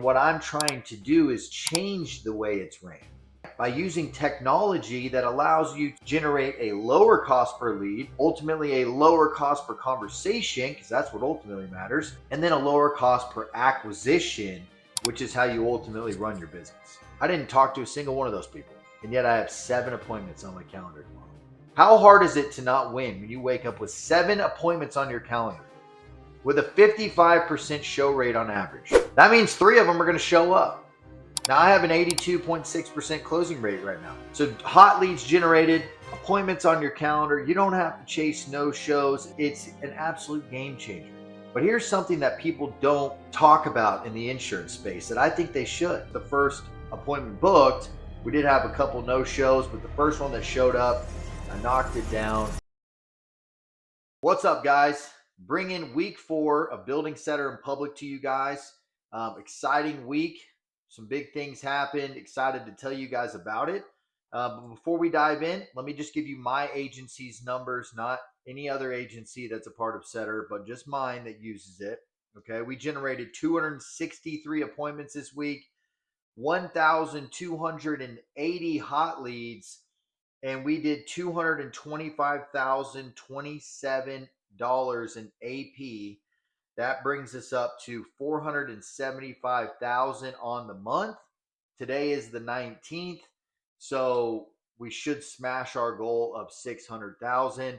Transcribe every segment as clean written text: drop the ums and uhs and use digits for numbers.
What I'm trying to do is change the way it's ran by using technology that allows you to generate a lower cost per lead, ultimately a lower cost per conversation, because that's what ultimately matters, and then a lower cost per acquisition, which is how you ultimately run your business. I didn't talk to a single one of those people, and yet I have 7 appointments on my calendar tomorrow. How hard is it to not win when you wake up with 7 appointments on your calendar with a 55% show rate on average? That means 3 of them are going to show up. Now, I have an 82.6% closing rate right now. So hot leads generated, appointments on your calendar. You don't have to chase no shows. It's an absolute game changer. But here's something that people don't talk about in the insurance space that I think they should. The first appointment booked, we did have a couple no shows, but the first one that showed up, I knocked it down. What's up, guys? Bringing week 4 of Building SETR and Public to you guys. Exciting week. Some big things happened. Excited to tell you guys about it. But before we dive in, let me just give you my agency's numbers, not any other agency that's a part of SETR, but just mine that uses it. Okay, we generated 263 appointments this week, 1,280 hot leads, and we did $225,027 in AP. That brings us up to $475,000 on the month. Today is the 19th, so we should smash our goal of $600,000.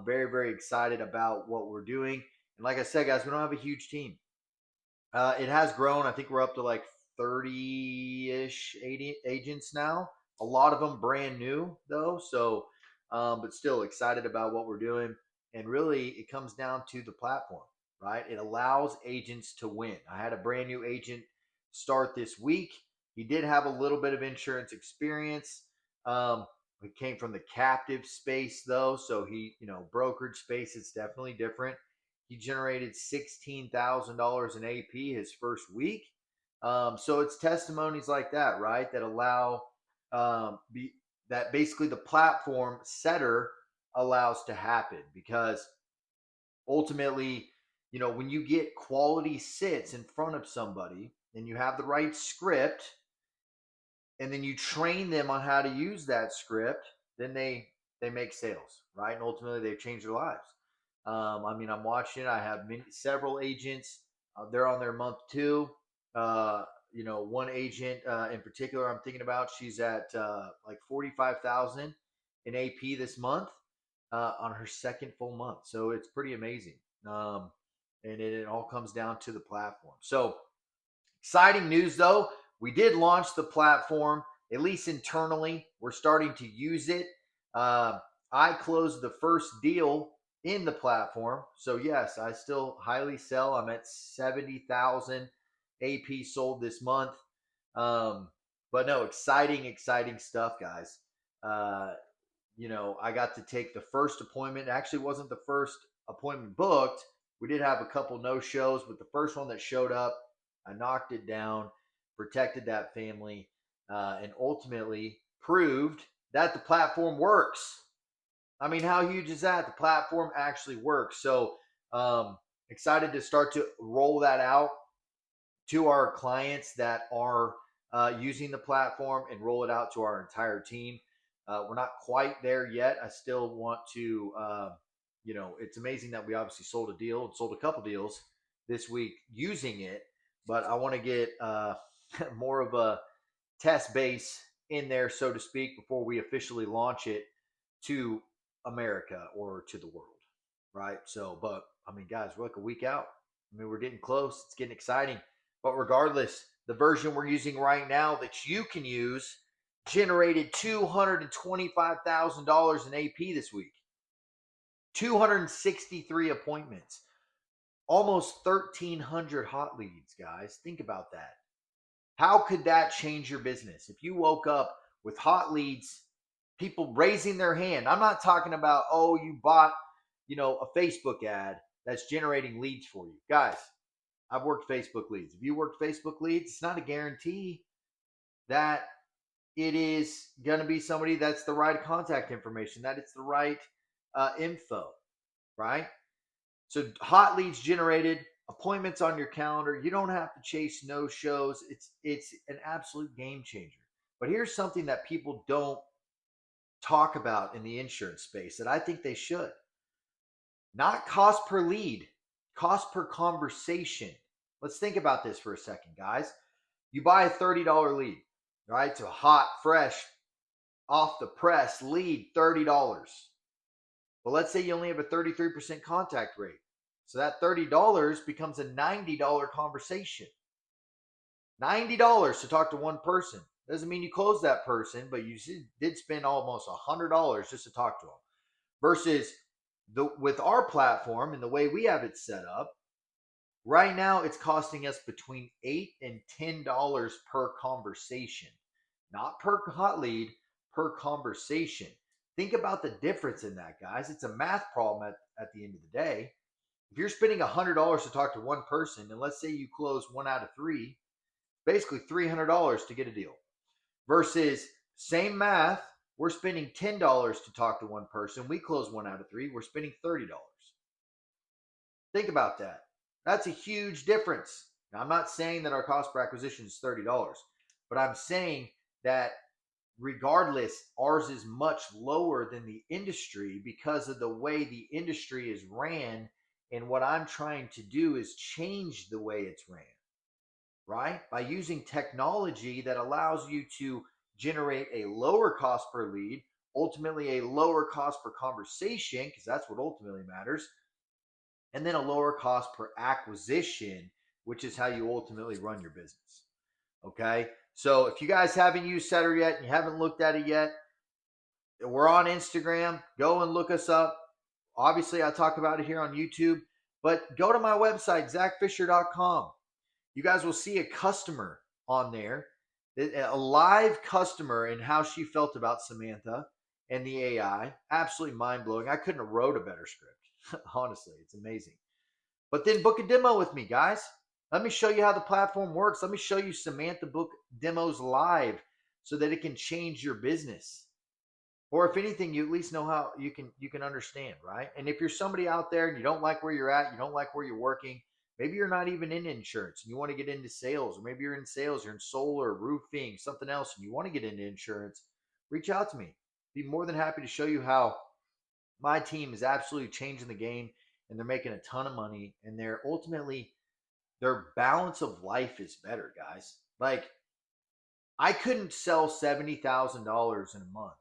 Very, very excited about what we're doing. And like I said, guys, we don't have a huge team. It has grown. I think we're up to like 30-ish agents now. A lot of them brand new, though. So, but still excited about what we're doing. And really, it comes down to the platform. Right? It allows agents to win. I had a brand new agent start this week. He did have a little bit of insurance experience. He came from the captive space though. So he, brokerage space, it's definitely different. He generated $16,000 in AP his first week. So it's testimonies like that, right? That allow, that basically the platform SETR allows to happen, because ultimately, when you get quality sits in front of somebody and you have the right script, and then you train them on how to use that script, then they make sales, right? And ultimately they change their lives. I'm watching it. I have several agents. They're on their month 2. One agent in particular I'm thinking about, she's at like $45,000 in AP this month on her second full month. So it's pretty amazing. And it all comes down to the platform. So exciting news though. We did launch the platform, at least internally. We're starting to use it. I closed the first deal in the platform. So yes, I still highly sell. I'm at 70,000 AP sold this month. But no, exciting stuff, guys. I got to take the first appointment. It actually wasn't the first appointment booked. We did have a couple no shows, but the first one that showed up, I knocked it down, protected that family, and ultimately proved that the platform works. I mean, how huge is that? The platform actually works. So excited to start to roll that out to our clients that are using the platform and roll it out to our entire team. We're not quite there yet. I still want to, it's amazing that we obviously sold a couple deals this week using it, but I want to get more of a test base in there, so to speak, before we officially launch it to America or to the world, right? So, but guys, we're like a week out. We're getting close. It's getting exciting. But regardless, the version we're using right now that you can use generated $225,000 in AP this week. 263 appointments. Almost 1,300 hot leads, guys. Think about that. How could that change your business? If you woke up with hot leads, people raising their hand. I'm not talking about, you bought, a Facebook ad that's generating leads for you. Guys, I've worked Facebook leads. If you worked Facebook leads, it's not a guarantee that it is going to be somebody that's the right contact information, that it's the right info, right? So hot leads generated, appointments on your calendar. You don't have to chase no shows. It's an absolute game changer. But here's something that people don't talk about in the insurance space that I think they should. Not cost per lead, cost per conversation. Let's think about this for a second, guys. You buy a $30 lead, right? It's a hot, fresh, off the press lead, $30. Well, let's say you only have a 33% contact rate. So that $30 becomes a $90 conversation. $90 to talk to one person. Doesn't mean you close that person, but you did spend almost $100 just to talk to them. Versus with our platform and the way we have it set up, right now it's costing us between $8 and $10 per conversation. Not per hot lead, per conversation. Think about the difference in that, guys. It's a math problem at the end of the day. If you're spending $100 to talk to one person, and let's say you close 1 out of 3, basically $300 to get a deal. Versus same math, we're spending $10 to talk to one person. We close 1 out of 3, we're spending $30. Think about that. That's a huge difference. Now, I'm not saying that our cost per acquisition is $30, but I'm saying that regardless, ours is much lower than the industry because of the way the industry is ran. And what I'm trying to do is change the way it's ran, right? By using technology that allows you to generate a lower cost per lead, ultimately a lower cost per conversation, because that's what ultimately matters, and then a lower cost per acquisition, which is how you ultimately run your business. Okay? So if you guys haven't used SETR yet and you haven't looked at it yet, we're on Instagram. Go and look us up. Obviously, I talk about it here on YouTube, but go to my website, zachfisher.com. You guys will see a customer on there, a live customer, and how she felt about Samantha and the AI. Absolutely mind-blowing. I couldn't have wrote a better script. Honestly, it's amazing. But then book a demo with me, guys. Let me show you how the platform works. Let me show you Samantha book demos live so that it can change your business. Or if anything, you at least know how you can understand, right? And if you're somebody out there and you don't like where you're at, you don't like where you're working, maybe you're not even in insurance and you want to get into sales, or maybe you're in sales, you're in solar, roofing, something else, and you want to get into insurance, reach out to me. Be more than happy to show you how my team is absolutely changing the game, and they're making a ton of money, and they're ultimately, their balance of life is better, guys. Like, I couldn't sell $70,000 in a month,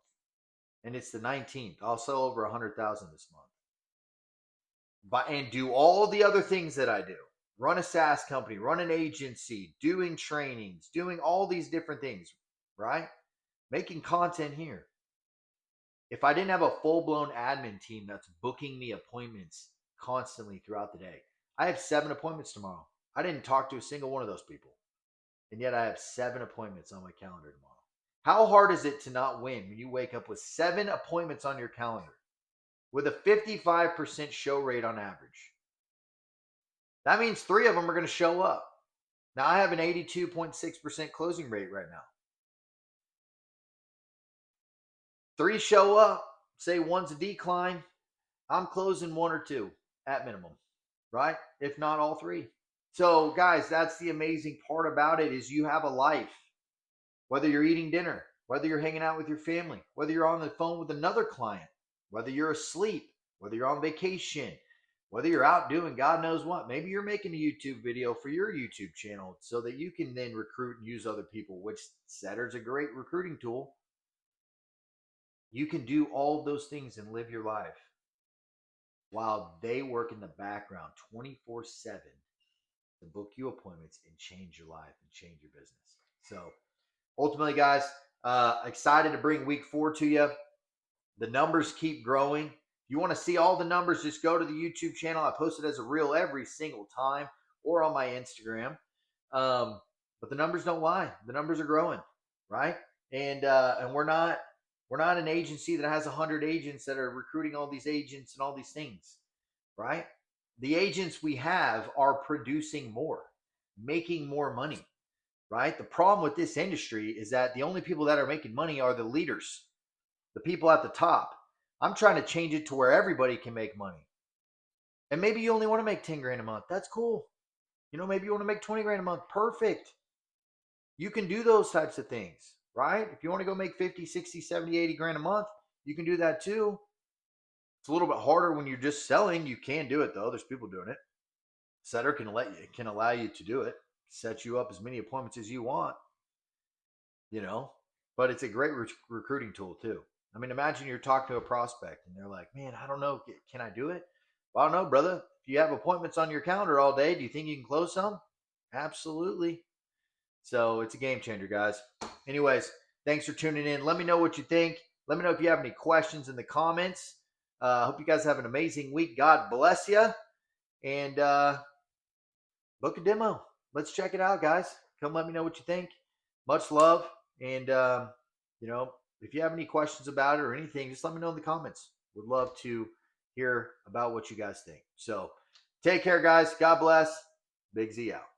and it's the 19th. I'll sell over 100,000 this month, and do all the other things that I do. Run a SaaS company, run an agency, doing trainings, doing all these different things, right? Making content here. If I didn't have a full-blown admin team that's booking me appointments constantly throughout the day, I have 7 appointments tomorrow. I didn't talk to a single one of those people, and yet I have 7 appointments on my calendar tomorrow. How hard is it to not win when you wake up with 7 appointments on your calendar with a 55% show rate on average? That means 3 of them are going to show up. Now, I have an 82.6% closing rate right now. 3 show up, say 1's a decline, I'm closing 1 or 2 at minimum, right? If not all 3. So, guys, that's the amazing part about it, is you have a life. Whether you're eating dinner, whether you're hanging out with your family, whether you're on the phone with another client, whether you're asleep, whether you're on vacation, whether you're out doing God knows what. Maybe you're making a YouTube video for your YouTube channel so that you can then recruit and use other people, which SETR's a great recruiting tool. You can do all of those things and live your life while they work in the background 24/7 to book you appointments and change your life and change your business. So ultimately, guys, excited to bring week 4 to you. The numbers keep growing. If you want to see all the numbers, just go to the YouTube channel. I post it as a reel every single time, or on my Instagram. But the numbers don't lie. The numbers are growing, right? And we're not an agency that has 100 agents that are recruiting all these agents and all these things, right? The agents we have are producing more, making more money, right? The problem with this industry is that the only people that are making money are the leaders, the people at the top. I'm trying to change it to where everybody can make money. And maybe you only want to make 10 grand a month. That's cool. Maybe you want to make 20 grand a month. Perfect. You can do those types of things, right? If you want to go make 50, 60, 70, 80 grand a month, you can do that too. It's a little bit harder when you're just selling. You can do it though. There's people doing it. SETR can allow you to do it, set you up as many appointments as you want, but it's a great recruiting tool too. I mean, imagine you're talking to a prospect and they're like, man, I don't know. Can I do it? Well, I don't know, brother. If you have appointments on your calendar all day, do you think you can close some? Absolutely. So it's a game changer, guys. Anyways, thanks for tuning in. Let me know what you think. Let me know if you have any questions in the comments. Hope you guys have an amazing week. God bless you. And book a demo. Let's check it out, guys. Come let me know what you think. Much love. And, if you have any questions about it or anything, just let me know in the comments. Would love to hear about what you guys think. So take care, guys. God bless. Big Z out.